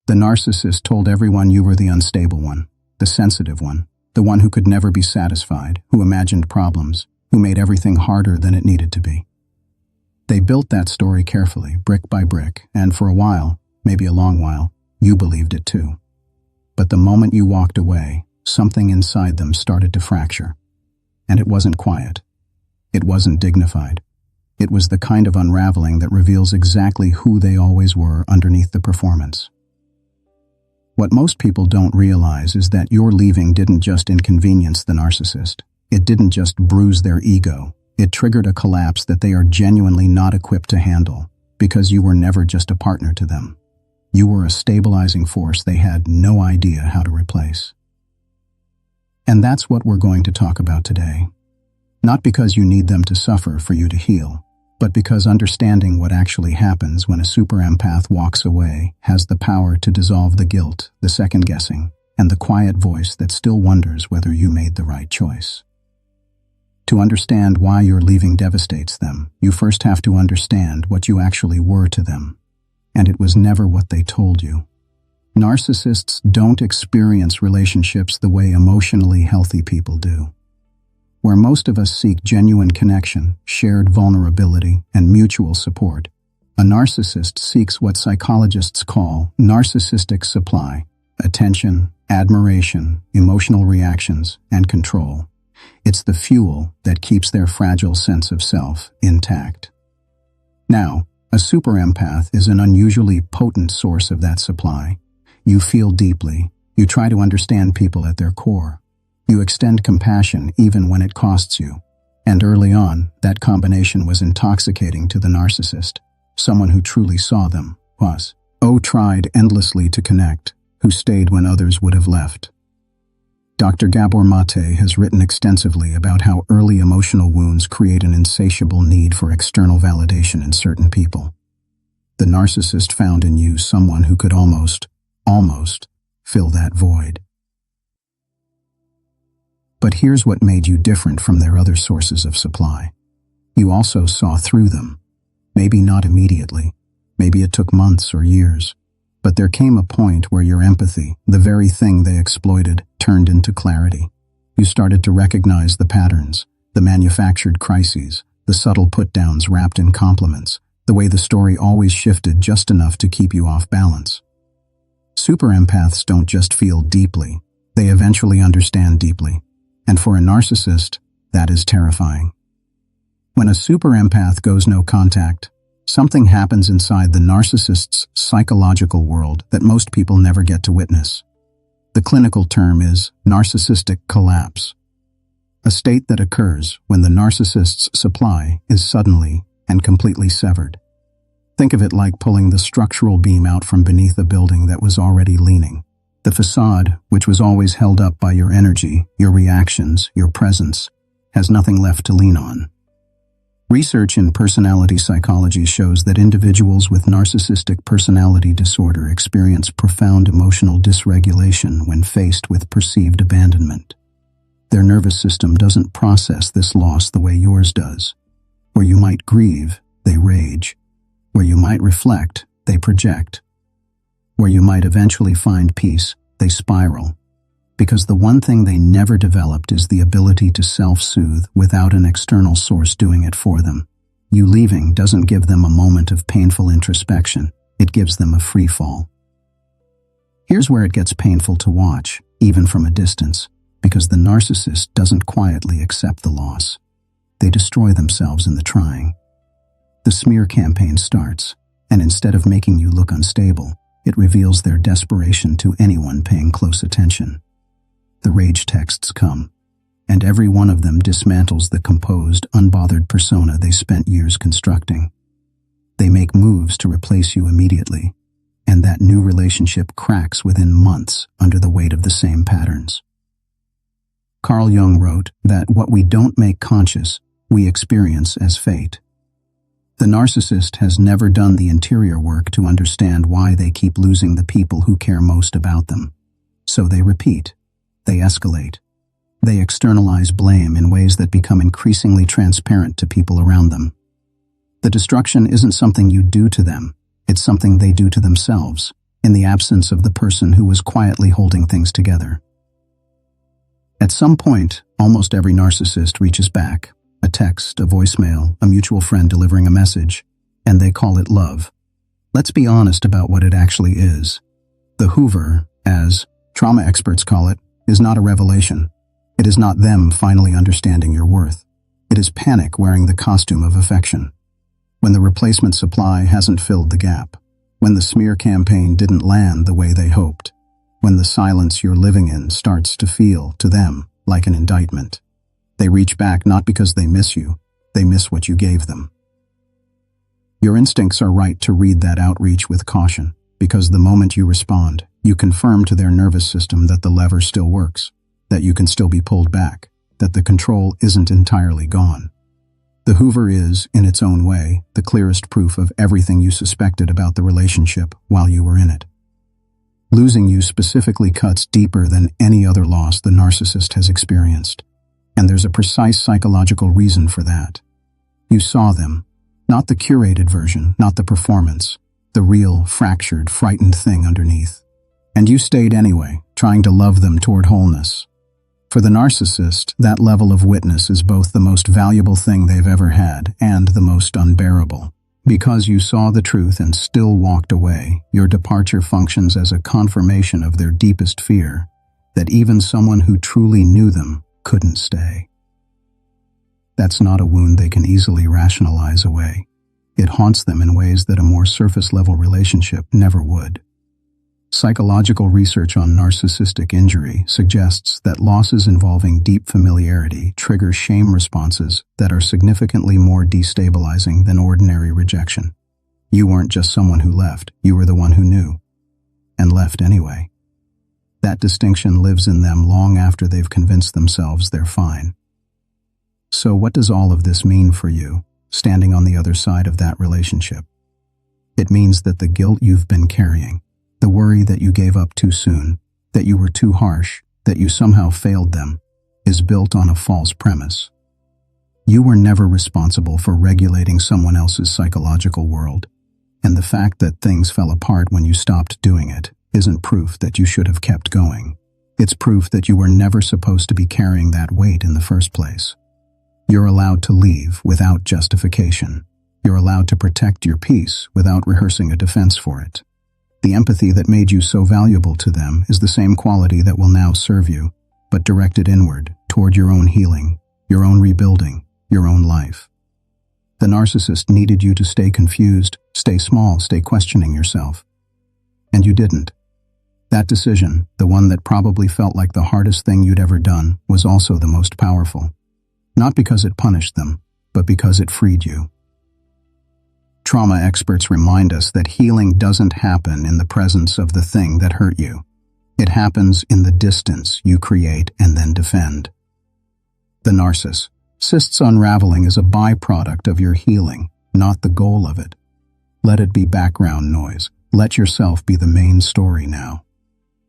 The narcissist told everyone you were the unstable one, the sensitive one, the one who could never be satisfied, who imagined problems, who made everything harder than it needed to be. They built that story carefully, brick by brick, and for a while, maybe a long while, you believed it too. But the moment you walked away, something inside them started to fracture. And it wasn't quiet. It wasn't dignified. It was the kind of unraveling that reveals exactly who they always were underneath the performance. What most people don't realize is that your leaving didn't just inconvenience the narcissist. It didn't just bruise their ego. It triggered a collapse that they are genuinely not equipped to handle, because you were never just a partner to them. You were a stabilizing force they had no idea how to replace. And that's what we're going to talk about today. Not because you need them to suffer for you to heal, but because understanding what actually happens when a super empath walks away has the power to dissolve the guilt, the second-guessing, and the quiet voice that still wonders whether you made the right choice. To understand why your leaving devastates them, you first have to understand what you actually were to them. And it was never what they told you. Narcissists don't experience relationships the way emotionally healthy people do. Where most of us seek genuine connection, shared vulnerability, and mutual support, a narcissist seeks what psychologists call narcissistic supply: attention, admiration, emotional reactions, and control. It's the fuel that keeps their fragile sense of self intact. Now, a super empath is an unusually potent source of that supply. You feel deeply. You try to understand people at their core. You extend compassion even when it costs you. And early on, that combination was intoxicating to the narcissist. Someone who truly saw them tried endlessly to connect, who stayed when others would have left. Dr. Gabor Mate has written extensively about how early emotional wounds create an insatiable need for external validation in certain people. The narcissist found in you someone who could almost fill that void. But here's what made you different from their other sources of supply. You also saw through them. Maybe not immediately. Maybe it took months or years. But there came a point where your empathy, the very thing they exploited, turned into clarity. You started to recognize the patterns, the manufactured crises, the subtle put-downs wrapped in compliments, the way the story always shifted just enough to keep you off balance. Super empaths don't just feel deeply. They eventually understand deeply. And for a narcissist, that is terrifying. When a super empath goes no contact, something happens inside the narcissist's psychological world that most people never get to witness. The clinical term is narcissistic collapse, a state that occurs when the narcissist's supply is suddenly and completely severed. Think of it like pulling the structural beam out from beneath a building that was already leaning. The facade, which was always held up by your energy, your reactions, your presence, has nothing left to lean on. Research in personality psychology shows that individuals with narcissistic personality disorder experience profound emotional dysregulation when faced with perceived abandonment. Their nervous system doesn't process this loss the way yours does. Where you might grieve, they rage. Where you might reflect, they project. Where you might eventually find peace, they spiral. Because the one thing they never developed is the ability to self-soothe without an external source doing it for them. You leaving doesn't give them a moment of painful introspection. It gives them a free fall. Here's where it gets painful to watch, even from a distance, because the narcissist doesn't quietly accept the loss. They destroy themselves in the trying. The smear campaign starts, and instead of making you look unstable, it reveals their desperation to anyone paying close attention. The rage texts come, and every one of them dismantles the composed, unbothered persona they spent years constructing. They make moves to replace you immediately, and that new relationship cracks within months under the weight of the same patterns. Carl Jung wrote that what we don't make conscious, we experience as fate. The narcissist has never done the interior work to understand why they keep losing the people who care most about them. So they repeat. They escalate. They externalize blame in ways that become increasingly transparent to people around them. The destruction isn't something you do to them. It's something they do to themselves. in the absence of the person who was quietly holding things together. At some point, almost every narcissist reaches back, a text, a voicemail, a mutual friend delivering a message, and they call it love. Let's be honest about what it actually is. The Hoover, as trauma experts call it, is not a revelation. It is not them finally understanding your worth. It is panic wearing the costume of affection. When the replacement supply hasn't filled the gap. When the smear campaign didn't land the way they hoped. When the silence you're living in starts to feel, to them, like an indictment. They reach back not because they miss you, they miss what you gave them. Your instincts are right to read that outreach with caution, because the moment you respond, you confirm to their nervous system that the lever still works, that you can still be pulled back, that the control isn't entirely gone. The Hoover is, in its own way, the clearest proof of everything you suspected about the relationship while you were in it. Losing you specifically cuts deeper than any other loss the narcissist has experienced. And there's a precise psychological reason for that. You saw them, not the curated version, not the performance, the real, fractured, frightened thing underneath. And you stayed anyway, trying to love them toward wholeness. For the narcissist, that level of witness is both the most valuable thing they've ever had and the most unbearable. Because you saw the truth and still walked away, your departure functions as a confirmation of their deepest fear, that even someone who truly knew them couldn't stay. That's not a wound they can easily rationalize away. It haunts them in ways that a more surface-level relationship never would. Psychological research on narcissistic injury suggests that losses involving deep familiarity trigger shame responses that are significantly more destabilizing than ordinary rejection. You weren't just someone who left, you were the one who knew, and left anyway. That distinction lives in them long after they've convinced themselves they're fine. So what does all of this mean for you, standing on the other side of that relationship? It means that the guilt you've been carrying, the worry that you gave up too soon, that you were too harsh, that you somehow failed them, is built on a false premise. You were never responsible for regulating someone else's psychological world, and the fact that things fell apart when you stopped doing it isn't proof that you should have kept going. It's proof that you were never supposed to be carrying that weight in the first place. You're allowed to leave without justification. You're allowed to protect your peace without rehearsing a defense for it. The empathy that made you so valuable to them is the same quality that will now serve you, but directed inward, toward your own healing, your own rebuilding, your own life. The narcissist needed you to stay confused, stay small, stay questioning yourself. And you didn't. That decision, the one that probably felt like the hardest thing you'd ever done, was also the most powerful. Not because it punished them, but because it freed you. Trauma experts remind us that healing doesn't happen in the presence of the thing that hurt you. It happens in the distance you create and then defend. The narcissist's unraveling is a byproduct of your healing, not the goal of it. Let it be background noise. Let yourself be the main story now.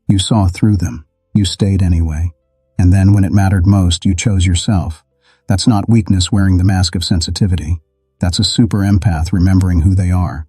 You saw through them. You stayed anyway. And then when it mattered most, you chose yourself. That's not weakness wearing the mask of sensitivity. That's a super empath remembering who they are.